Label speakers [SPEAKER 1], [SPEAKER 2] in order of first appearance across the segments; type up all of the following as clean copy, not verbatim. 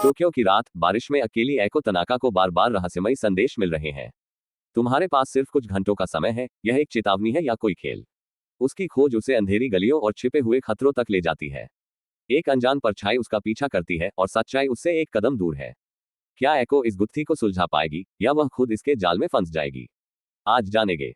[SPEAKER 1] Tokyo की रात, बारिश में अकेली एको तनाका को बार बार रहस्यमयी संदेश मिल रहे हैं। तुम्हारे पास सिर्फ कुछ घंटों का समय है, यह एक चेतावनी है या कोई खेल? उसकी खोज उसे अंधेरी गलियों और छिपे हुए खतरों तक ले जाती है। एक अनजान परछाई उसका पीछा करती है और सच्चाई उससे एक कदम दूर है। क्या एको इस गुत्थी को सुलझा पाएगी या वह खुद इसके जाल में फंस जाएगी? आज जानेंगे।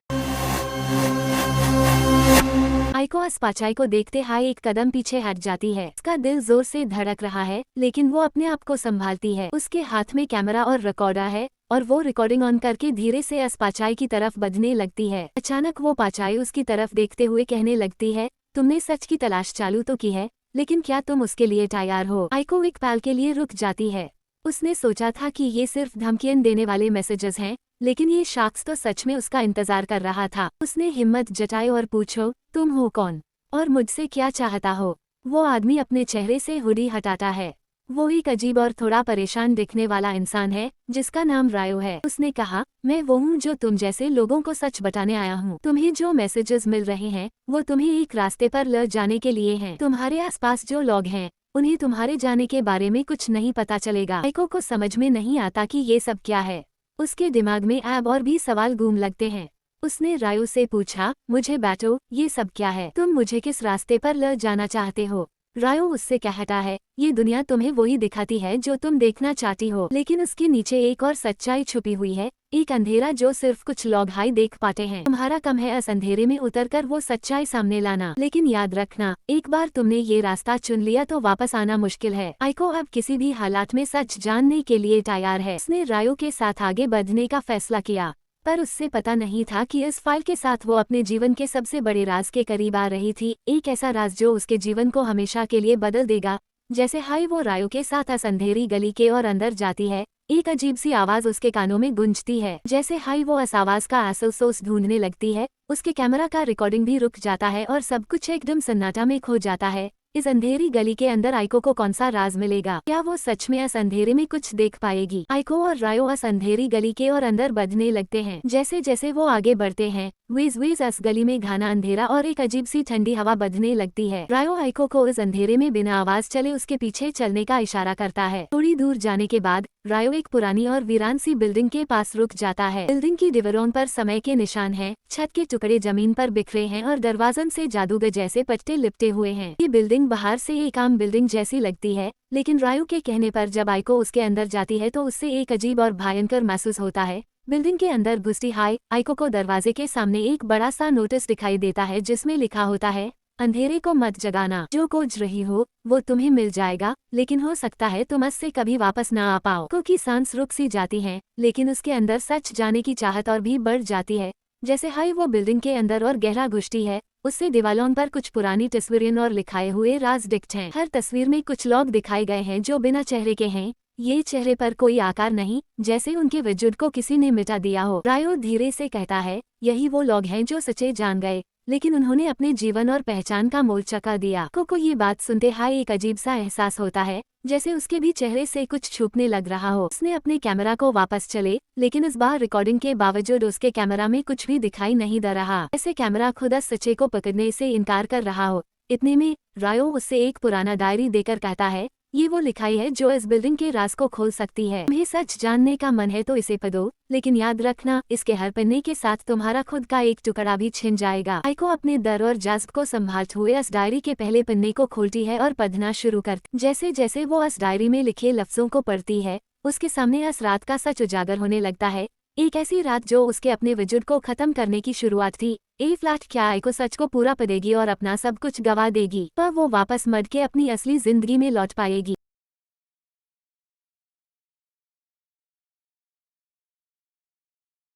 [SPEAKER 2] आइको अस्पाचाई को देखते हाय एक कदम पीछे हट जाती है। उसका दिल जोर से धड़क रहा है, लेकिन वो अपने आप को संभालती है। उसके हाथ में कैमरा और रिकॉर्डर है और वो रिकॉर्डिंग ऑन करके धीरे से अस्पाचाई की तरफ बढ़ने लगती है। अचानक वो पाचाई उसकी तरफ देखते हुए कहने लगती है, तुमने सच की तलाश चालू तो की है, लेकिन क्या तुम उसके लिए तैयार हो? आइको एक पल के लिए रुक जाती है। उसने सोचा था कि ये सिर्फ धमकियां देने वाले मैसेजेस हैं, लेकिन ये शख्स तो सच में उसका इंतजार कर रहा था। उसने हिम्मत जताई और पूछो, तुम हो कौन और मुझसे क्या चाहता हो? वो आदमी अपने चेहरे से हुडी हटाता है। वो एक अजीब और थोड़ा परेशान दिखने वाला इंसान है, जिसका नाम रायो है। उसने कहा, मैं वो हूँ जो तुम जैसे लोगों को सच बताने आया हूँ। तुम्हें जो मैसेजेस मिल रहे हैं, वो तुम्हें एक रास्ते पर ले जाने के लिए हैं। तुम्हारे आसपास जो लोग हैं, उन्हें तुम्हारे जाने के बारे में कुछ नहीं पता चलेगा। आइको को समझ में नहीं आता कि ये सब क्या है। उसके दिमाग में अब और भी सवाल घूम लगते हैं। उसने रायो से पूछा, मुझे बैठो, ये सब क्या है? तुम मुझे किस रास्ते पर ले जाना चाहते हो? रायो उससे कहता है, ये दुनिया तुम्हें वही दिखाती है जो तुम देखना चाहती हो, लेकिन उसके नीचे एक और सच्चाई छुपी हुई है, एक अंधेरा जो सिर्फ कुछ लोग हाई देख पाते हैं। तुम्हारा काम है इस अंधेरे में उतरकर वो सच्चाई सामने लाना, लेकिन याद रखना, एक बार तुमने ये रास्ता चुन लिया तो वापस आना मुश्किल है। आइको अब किसी भी हालात में सच जानने के लिए तैयार है। उसने रायो के साथ आगे बढ़ने का फैसला किया, पर उससे पता नहीं था कि इस फाइल के साथ वो अपने जीवन के सबसे बड़े राज के करीब आ रही थी, एक ऐसा राज जो उसके जीवन को हमेशा के लिए बदल देगा। जैसे हाई वो रायो के साथ इस अंधेरी गली के और अंदर जाती है, एक अजीब सी आवाज उसके कानों में गूंजती है। जैसे हाई वो इस आवाज का असल सोर्स ढूंढने लगती है, उसके कैमरा का रिकॉर्डिंग भी रुक जाता है और सब कुछ एकदम सन्नाटा में खो जाता है। इस अंधेरी गली के अंदर आइको को कौन सा राज मिलेगा? क्या वो सच में इस अंधेरे में कुछ देख पाएगी? आइको और रायो इस अंधेरी गली के और अंदर बढ़ने लगते हैं। जैसे जैसे वो आगे बढ़ते हैं, वेज इस गली में घना अंधेरा और एक अजीब सी ठंडी हवा बढ़ने लगती है। रायो आइको को इस अंधेरे में बिना आवाज चले उसके पीछे चलने का इशारा करता है। थोड़ी दूर जाने के बाद रायो एक पुरानी और वीरान सी बिल्डिंग के पास रुक जाता है। बिल्डिंग की दीवारों पर समय के निशान हैं, छत के टुकड़े जमीन पर बिखरे हैं और दरवाजन से जादूगर जैसे पट्टे लिपटे हुए हैं। ये बिल्डिंग बाहर से एक आम बिल्डिंग जैसी लगती है, लेकिन रायो के कहने पर जब आइको उसके अंदर जाती है तो उससे एक अजीब और भयंकर महसूस होता है। बिल्डिंग के अंदर घुसती आइको को दरवाजे के सामने एक बड़ा सा नोटिस दिखाई देता है, जिसमें लिखा होता है, अंधेरे को मत जगाना, जो खोज रही हो वो तुम्हें मिल जाएगा, लेकिन हो सकता है तुम इससे कभी वापस ना आ पाओ। को की सांस रुक सी जाती है, लेकिन उसके अंदर सच जाने की चाहत और भी बढ़ जाती है। जैसे हाई वो बिल्डिंग के अंदर और गहरा घुसती है, उससे दीवालों पर कुछ पुरानी तस्वीरें और लिखाए हुए राज दिखते हैं। हर तस्वीर में कुछ लोग दिखाए गए हैं जो बिना चेहरे के हैं। ये चेहरे पर कोई आकार नहीं, जैसे उनके वजूद को किसी ने मिटा दिया हो। रायो धीरे से कहता है, यही वो लोग हैं जो सच्चे जान गए, लेकिन उन्होंने अपने जीवन और पहचान का मोल चुका दिया। को ये बात सुनते हाई एक अजीब सा एहसास होता है, जैसे उसके भी चेहरे से कुछ छुपने लग रहा हो। उसने अपने कैमरा को वापस चले, लेकिन इस बार रिकॉर्डिंग के बावजूद उसके कैमरा में कुछ भी दिखाई नहीं दे रहा। ऐसे कैमरा खुद इस सच्चे को पकड़ने से इनकार कर रहा हो। इतने में रायो उससे एक पुराना डायरी देकर कहता है, ये वो लिखाई है जो इस बिल्डिंग के राज को खोल सकती है। तुम्हें सच जानने का मन है तो इसे पढ़ो, लेकिन याद रखना, इसके हर पन्ने के साथ तुम्हारा खुद का एक टुकड़ा भी छिन जाएगा। आइको अपने डर और जज्ब को संभालते हुए इस डायरी के पहले पन्ने को खोलती है और पढ़ना शुरू करती। जैसे जैसे वो इस डायरी में लिखे लफ्जों को पढ़ती है, उसके सामने इस रात का सच उजागर होने लगता है। एक ऐसी रात जो उसके अपने वजूद को खत्म करने की शुरुआत थी। ए फ्लैट क्या आइको सच को पूरा पढ़ेगी और अपना सब कुछ गवा देगी, पर वो वापस मर के अपनी असली जिंदगी में लौट पाएगी।